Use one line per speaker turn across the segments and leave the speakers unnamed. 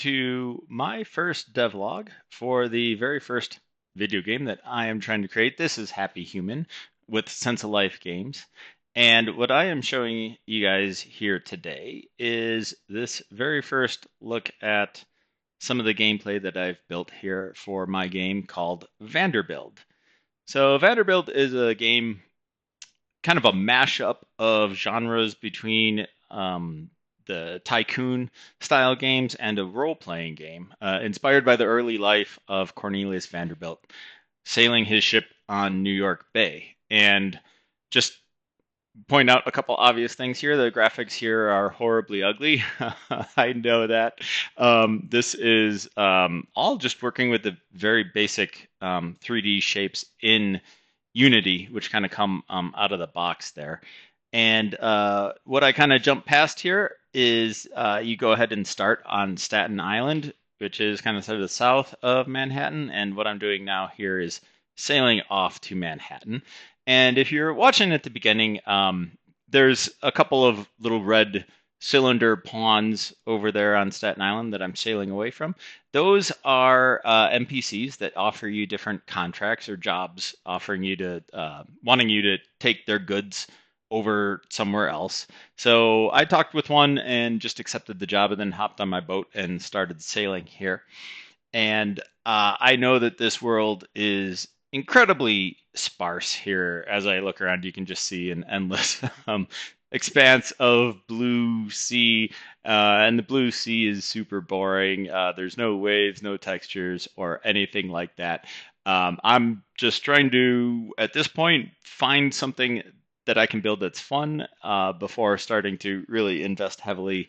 to my first devlog for the very first video game that I am trying to create. This is Happy Human with Sense of Life Games. And what I am showing you guys here today is this very first look at some of the gameplay that I've built here for my game called Vanderbuild. So Vanderbuild is a game, kind of a mashup of genres between the tycoon style games and a role playing game, inspired by the early life of Cornelius Vanderbilt sailing his ship on New York Bay. And just point out a couple obvious things here. The graphics here are horribly ugly. I know that. This is all just working with the very basic 3D shapes in Unity, which kind of come out of the box there. And what I kind of jump past here is you go ahead and start on Staten Island, which is kind of to the south of Manhattan. And what I'm doing now here is sailing off to Manhattan. And if you're watching at the beginning, there's a couple of little red cylinder pawns over there on Staten Island that I'm sailing away from. Those are NPCs that offer you different contracts or jobs, offering you to wanting you to take their goods over somewhere else. So I talked with one and just accepted the job, and then hopped on my boat and started sailing here. And I know that this world is incredibly sparse here. As I look around, you can just see an endless expanse of blue sea, and the blue sea is super boring. There's no waves, no textures, or anything like that. I'm just trying to, at this point, find something that I can build that's fun before starting to really invest heavily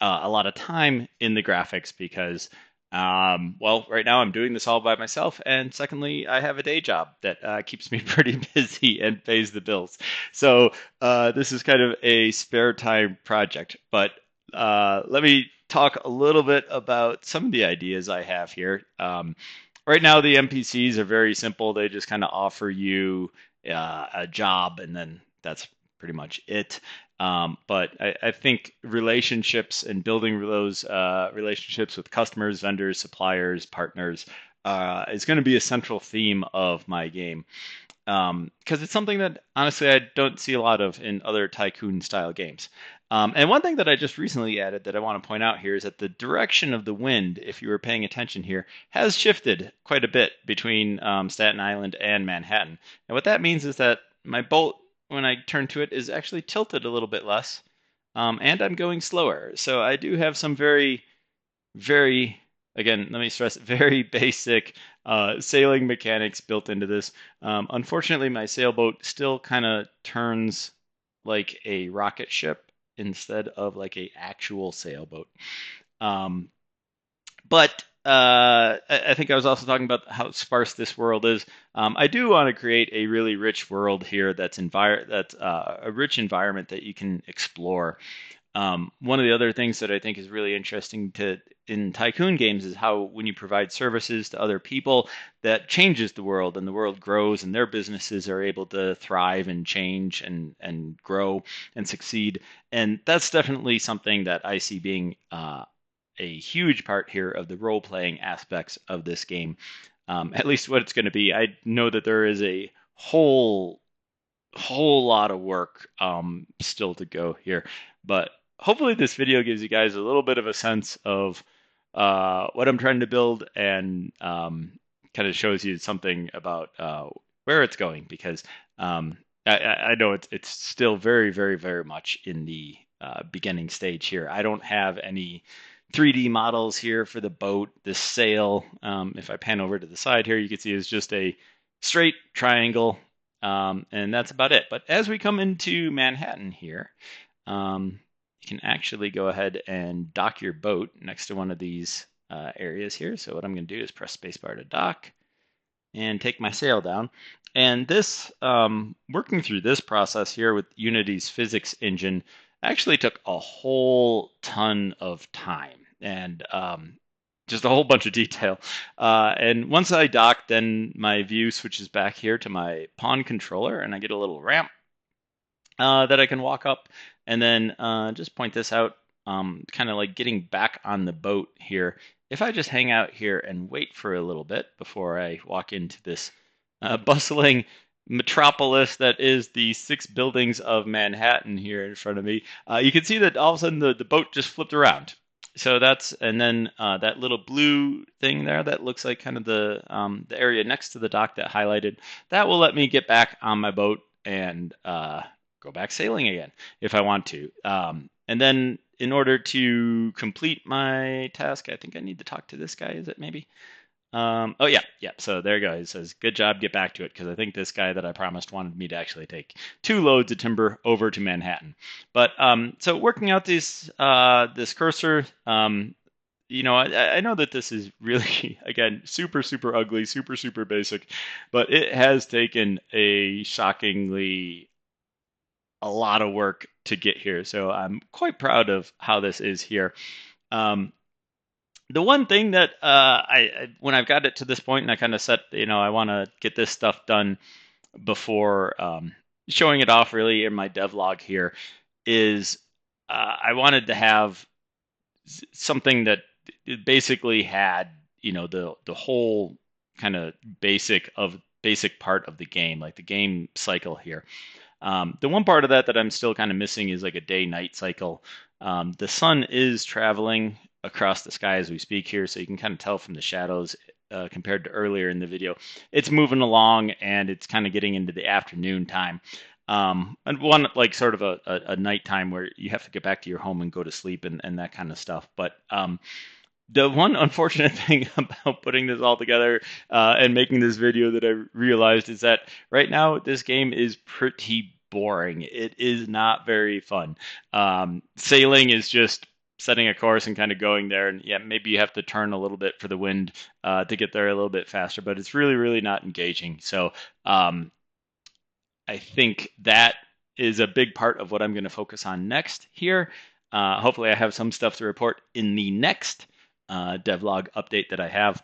a lot of time in the graphics because well, right now I'm doing this all by myself, and secondly, I have a day job that keeps me pretty busy and pays the bills. So this is kind of a spare time project. But let me talk a little bit about some of the ideas I have here. Right now, the NPCs are very simple. They just kind of offer you a job, and then that's pretty much it. But I think relationships and building those relationships with customers, vendors, suppliers, partners is going to be a central theme of my game. Because it's something that honestly I don't see a lot of in other tycoon style games. And one thing that I just recently added that I want to point out here is that the direction of the wind, if you were paying attention here, has shifted quite a bit between Staten Island and Manhattan. And what that means is that my boat, when I turn to it, is actually tilted a little bit less, and I'm going slower. So I do have some very, very, again, let me stress, very basic sailing mechanics built into this. Unfortunately, my sailboat still kind of turns like a rocket ship instead of like a actual sailboat. Um, but I think I was also talking about how sparse this world is. I do want to create a really rich world here that's a rich environment that you can explore. One of the other things that I think is really interesting in tycoon games is how when you provide services to other people, that changes the world, and the world grows, and their businesses are able to thrive and change and grow and succeed. And that's definitely something that I see being a huge part here of the role playing aspects of this game. At least what it's going to be. I know that there is a whole lot of work still to go here, but hopefully this video gives you guys a little bit of a sense of what I'm trying to build, and kind of shows you something about where it's going, because I know it's still very, very, very much in the beginning stage here. I don't have any 3D models here for the boat. This sail, if I pan over to the side here, you can see is just a straight triangle, and that's about it. But as we come into Manhattan here, you can actually go ahead and dock your boat next to one of these areas here. So what I'm going to do is press spacebar to dock and take my sail down. And this, working through this process here with Unity's physics engine, actually took a whole ton of time and just a whole bunch of detail. And once I dock, then my view switches back here to my pawn controller, and I get a little ramp that I can walk up, and then just point this out kind of like getting back on the boat here. If I just hang out here and wait for a little bit before I walk into this bustling metropolis that is the 6 buildings of Manhattan here in front of me, you can see that all of a sudden the boat just flipped around. So that's, and then that little blue thing there that looks like kind of the area next to the dock that highlighted, that will let me get back on my boat and go back sailing again if I want to. And then in order to complete my task, I think I need to talk to this guy. Is it maybe? Oh yeah, yeah. So there you go. It says, "Good job. Get back to it," because I think this guy that I promised wanted me to actually take 2 loads of timber over to Manhattan. But so working out this cursor, I know that this is really again super ugly, super basic, but it has taken a shockingly a lot of work to get here. So I'm quite proud of how this is here. Um, the one thing that when I've got it to this point and I kind of set, I want to get this stuff done before showing it off really in my devlog here is I wanted to have something that basically had, the whole kind of basic part of the game, like the game cycle here. The one part of that I'm still kind of missing is like a day-night cycle. The sun is traveling across the sky as we speak here, so you can kind of tell from the shadows compared to earlier in the video. It's moving along and it's kind of getting into the afternoon time. And one like sort of a nighttime where you have to get back to your home and go to sleep and that kind of stuff. But the one unfortunate thing about putting this all together and making this video that I realized is that right now this game is pretty boring. It is not very fun. Sailing is just setting a course and kind of going there, and yeah, maybe you have to turn a little bit for the wind to get there a little bit faster, but it's really not engaging. So I think that is a big part of what I'm going to focus on next here. Hopefully I have some stuff to report in the next devlog update that I have.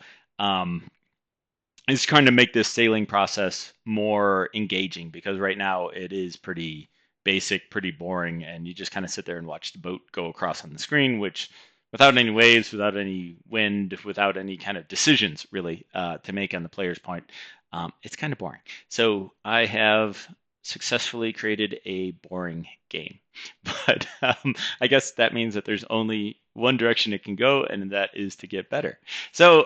Is trying to make this sailing process more engaging because right now it is pretty basic, pretty boring, and you just kind of sit there and watch the boat go across on the screen, which without any waves, without any wind, without any kind of decisions really to make on the player's point, it's kind of boring. So I have successfully created a boring game. But I guess that means that there's only one direction it can go, and that is to get better. So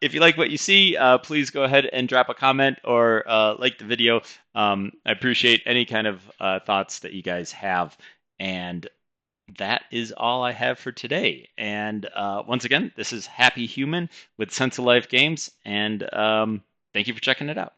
if you like what you see, please go ahead and drop a comment or like the video. I appreciate any kind of thoughts that you guys have. And that is all I have for today. And once again, this is Happy Human with Sense of Life Games. And thank you for checking it out.